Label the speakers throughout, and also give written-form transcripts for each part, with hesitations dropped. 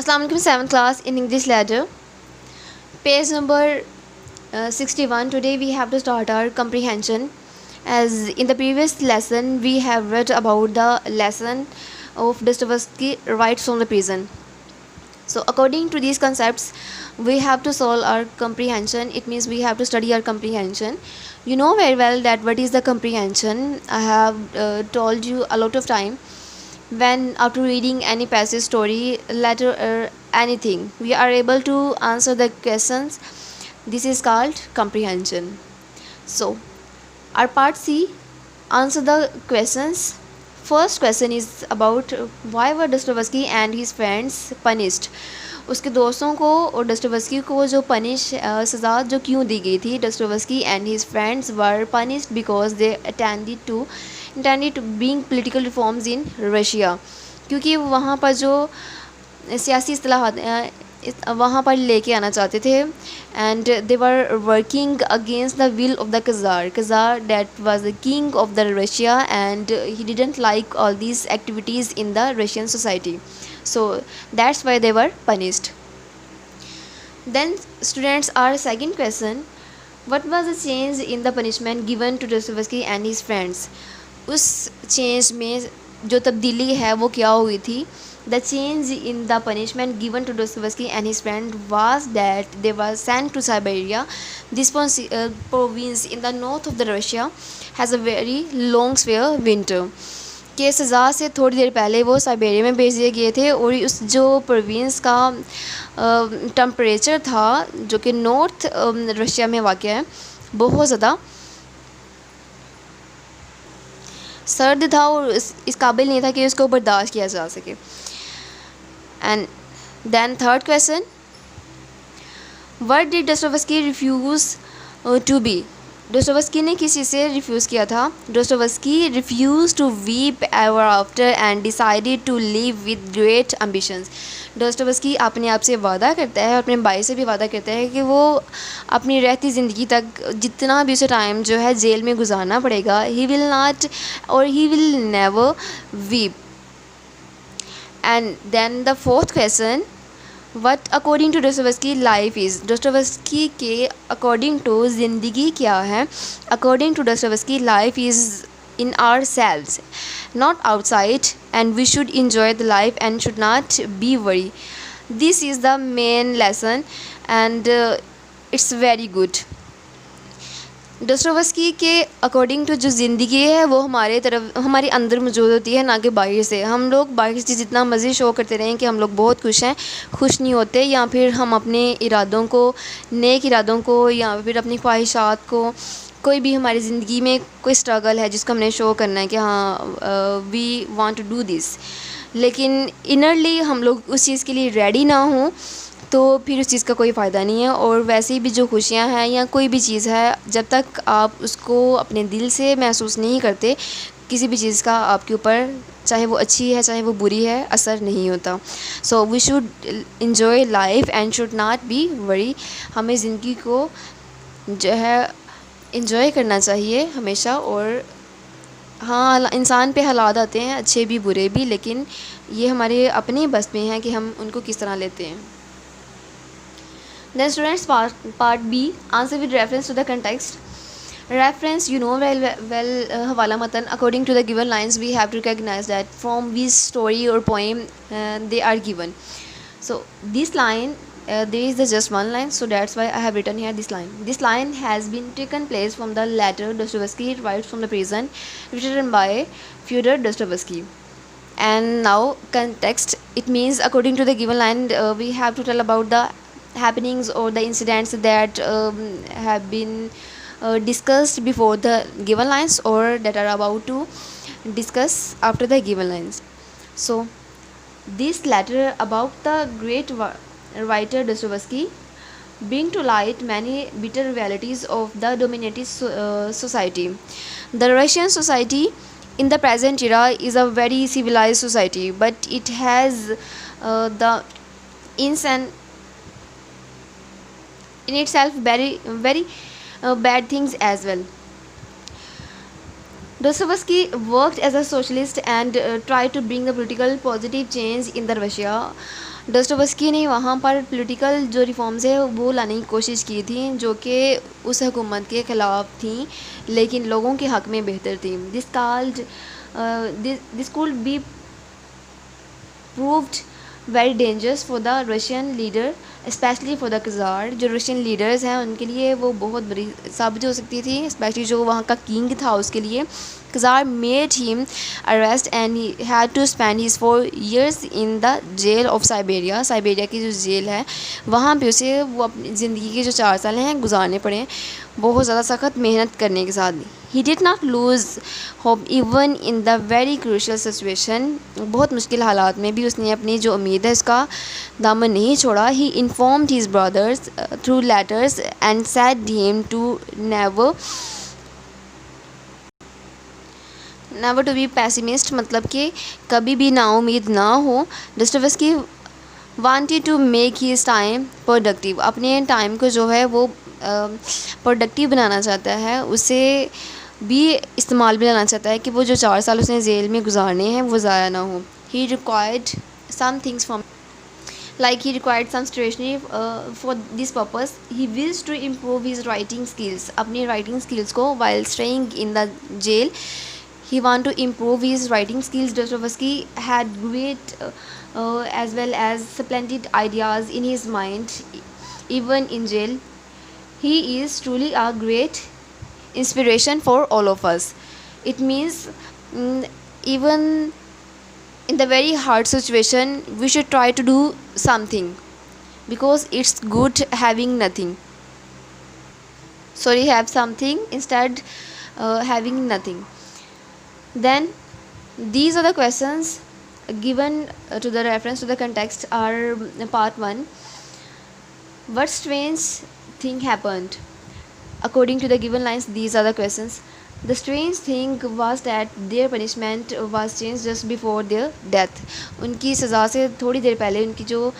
Speaker 1: Assalamu alaikum, 7th class in English ladder. Page number 61. Today we have to start our comprehension. As in the previous lesson, we have read about the lesson of Dostoevsky, Rights from the Prison. So according to these concepts, we have to solve our comprehension. It means we have to study our comprehension. You know very well that what is the comprehension. I have told you a lot of time. When after reading any passage, story, letter, or anything, we are able to answer the questions. This is called comprehension. So our part C, answer the questions. First question is about why were Dostoevsky and his friends punished. उसके दोस्तों को और डस्टोवस्की को जो सज़ा जो क्यों दी गई थी. Dostoevsky and his friends were punished because they intended to being political reforms in Russia, क्योंकि वहाँ पर जो सियासी इस्तेलाहात वहाँ पर लेके आना चाहते थे. And they were working against the will of the czar that was the king of the Russia, and he didn't like all these activities in the Russian society. So that's why they were punished. Then students, our second question, what was the change in the punishment given to Dostoevsky and his friends. उस change में जो तब्दीली है वो क्या हुई थी. The change in the punishment given to Dostoevsky and his friend was that they were sent to Siberia. This province in the north of the Russia has a very long severe winter. के सज़ा से थोड़ी देर पहले वो Siberia में भेज दिए गए थे, और उस जो प्रोविंस का टेम्परेचर था जो कि नॉर्थ रशिया में वाक़ है, बहुत ज़्यादा सर्द था और इस काबिल नहीं था कि उसको बर्दाश्त किया जा सके. And then third question, what did Dostoevsky refuse to be. Dostoevsky ने किस चीज़ से रिफ्यूज़ किया था. Dostoevsky refuse to weep ever after and decided to live with great ambitions. Dostoevsky अपने आप से वादा करता है, अपने भाई से भी वादा करता है कि वो अपनी रहती ज़िंदगी तक जितना भी उसे टाइम जो है जेल में गुजारना पड़ेगा, ही विल नॉट और he will never weep. And then the fourth question, what according to Dostoevsky life is. Dostoevsky के अकॉर्डिंग टू ज़िंदगी क्या है. According to Dostoevsky life is in ourselves not outside, and we should enjoy the life and should not be worry. This is the main lesson and it's very good. Dostoevsky के according to जो ज़िंदगी है वो हमारे अंदर मौजूद होती है, ना कि बाहर से. हम लोग बाहर से जितना मर्ज़ी शो करते रहें कि हम लोग बहुत खुश हैं, खुश नहीं होते, या फिर हम अपने इरादों को, नेक इरादों को, या फिर अपनी ख्वाहिशात को, कोई भी हमारी ज़िंदगी में कोई स्ट्रगल है जिसको हमने शो करना है कि हाँ we want to do this, लेकिन इनरली हम लोग उस चीज़ के लिए रेडी ना हों तो फिर उस चीज़ का कोई फ़ायदा नहीं है. और वैसे भी जो खुशियाँ हैं या कोई भी चीज़ है, जब तक आप उसको अपने दिल से महसूस नहीं करते, किसी भी चीज़ का आपके ऊपर, चाहे वो अच्छी है चाहे वो बुरी है, असर नहीं होता. So we should enjoy life and should not be worry. हमें ज़िंदगी को जो है इन्जॉय करना चाहिए हमेशा. और हाँ, इंसान पे हालात आते हैं अच्छे भी बुरे भी, लेकिन ये हमारे अपने बस में है कि हम उनको किस तरह लेते हैं. Then students, part B, answer with reference to the context. Reference, you know well हवाला मतन. According to the given lines, we have to recognize that from which story or poem they are given. So this line, there is just one line, so that's why I have written here this line. This line has been taken place from the letter Dostoevsky writes from the prison, written by Fyodor Dostoevsky. And now context, it means according to the given line, we have to tell about the happenings or the incidents that have been discussed before the given lines, or that are about to discuss after the given lines. So this letter about the great writer Dostoevsky bring to light many bitter realities of the dominated society. The Russian society in the present era is a very civilized society, but it has the in itself very bad things as well. Dostoevsky worked as a socialist and tried to bring a political positive change in the Russia. डोस्टोवस्की ने वहाँ पर political जो reforms है वो लाने की कोशिश की थी जो कि उस हुकूमत के ख़िलाफ़ थी लेकिन लोगों के हक़ में बेहतर थी। This could be proved very dangerous for the Russian leader specially for the czar. जो रशियन लीडर्स हैं उनके लिए वो बहुत बड़ी साबित हो सकती थी, स्पेशली जो वहाँ का किंग था उसके लिए। Czar made him arrest and he had to spend his 4 years in the jail of Siberia. Siberia की जो जेल है वहाँ पे उसे वो अपनी ज़िंदगी के जो 4 साल हैं गुजारने पड़े बहुत ज़्यादा सख्त मेहनत करने के साथ। He did not lose hope even in the very crucial situation. बहुत मुश्किल हालात में भी उसने अपनी जो उम्मीद है उसका दामन नहीं छोड़ा। He informed his brothers through letters and said him to never to be pessimist, मतलब कि कभी भी नाउम्मीद ना हो। Dostoevsky wanted to make his time productive. अपने टाइम को जो है वो प्रोडक्टिव बनाना चाहता है, उसे भी इस्तेमाल में लाना चाहता है कि वो जो 4 साल उसने जेल में गुजारने हैं वो ज़ाया ना हो। He required some things from like he required some stationery for this purpose. He wished to improve his writing skills. अपनी writing skills को while staying in the jail he want to improve his writing skills. Dostoevsky had great as well as splendid ideas in his mind even in jail. He is truly a great inspiration for all of us. It means even in the very hard situation we should try to do something because it's good having nothing. Sorry, have something instead having nothing. Then these are the questions given to the reference to the context are part 1. What strange thing happened? According to the given lines, these are the questions. The strange thing was that their punishment was changed just before their death. उनकी सज़ा से थोड़ी देर पहले उनकी जो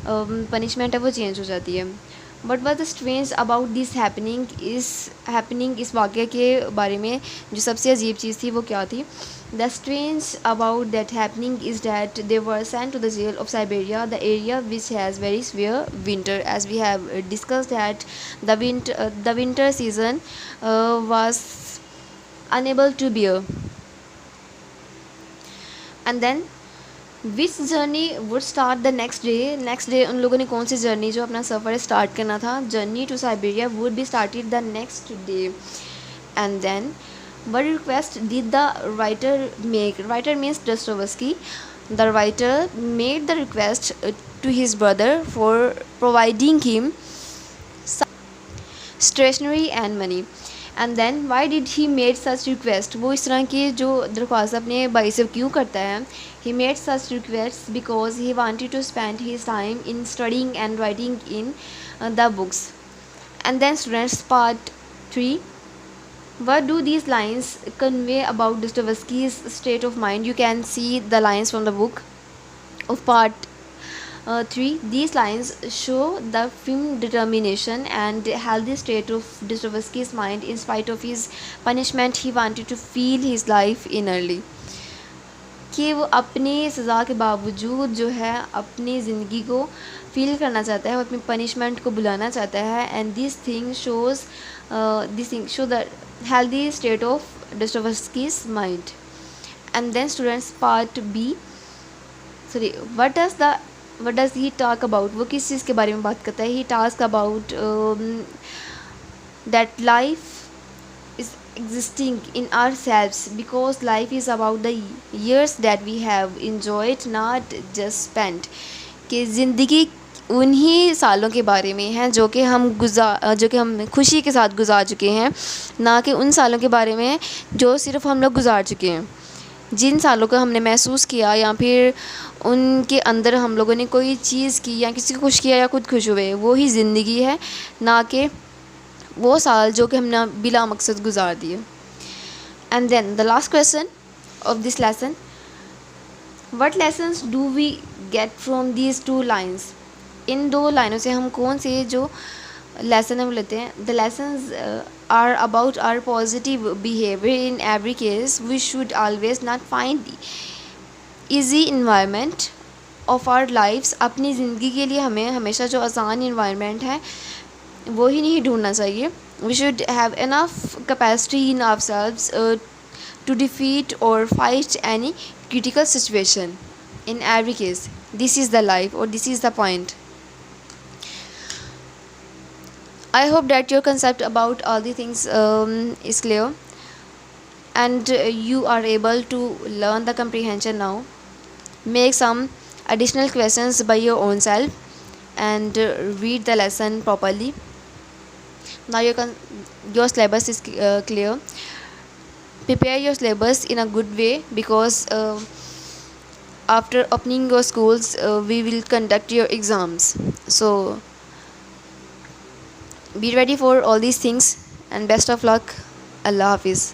Speaker 1: punishment है वो change हो जाती है। But what the strange about this happening इस वाक़े के बारे में जो सबसे अजीब चीज़ थी वो क्या थी? The strange about that happening is that they were sent to the jail of Siberia, the area which has very severe winter, as we have discussed that the winter season was unable to bear. And then which journey would start the next day उन लोगों ने कौन सी journey जो अपना सफ़र start करना था, journey to Siberia would be started the next day. And then what request did the writer make? Writer means Dostoevsky. The writer made the request to his brother for providing him stationery and money. And then why did he made such request? वो इस तरह की जो दरख्वास्त अपने भाई से क्यों करता है? He made such request because he wanted to spend his time in studying and writing in the books. And then students part 3. What do these lines convey about Dostoevsky's state of mind? You can see the lines from the book of part 3. These lines show the firm determination and healthy state of Dostoevsky's mind. In spite of his punishment, he wanted to feel his life innerly. कि वो अपनी सज़ा के बावजूद जो है अपनी ज़िंदगी को फील करना चाहता है, वो अपनी पनिशमेंट को बुलाना चाहता है. And this thing show the healthy state of Dostoevsky's mind. And then students part B. what does he talk about? वो किस चीज़ के बारे में बात करता है? he talks about that life is existing in ourselves because life is about the years that we have enjoyed, not just spent. कि ज़िंदगी उन्हीं सालों के बारे में है जो कि हम खुशी के साथ गुजार चुके हैं, ना कि उन सालों के बारे में जो सिर्फ़ हम लोग गुजार चुके हैं. जिन सालों को हमने महसूस किया या फिर उनके अंदर हम लोगों ने कोई चीज़ की या किसी को खुश किया या खुद खुश हुए, वो ही ज़िंदगी है, ना कि वो साल जो कि हमने बिला मकसद गुजार दिए. And then the last question of this lesson, what lessons do we get from these 2 lines? इन 2 लाइनों से हम कौन से जो लेसन है वो लेते हैं? The lessons are about our positive behavior in every case. We should always not find easy environment of our lifes, अपनी ज़िंदगी के लिए हमें हमेशा जो आसान इन्वायरमेंट है वो ही नहीं ढूंढना चाहिए. We should have enough capacity in ourselves to defeat or fight any critical situation in every case. This is the life, or this is the point. I hope that your concept about all the things is clear, and you are able to learn the comprehension now. Make some additional questions by your own self and read the lesson properly. Now your syllabus is clear. Prepare your syllabus in a good way, because after opening your schools we will conduct your exams. So be ready for all these things, and best of luck. Allah Hafiz.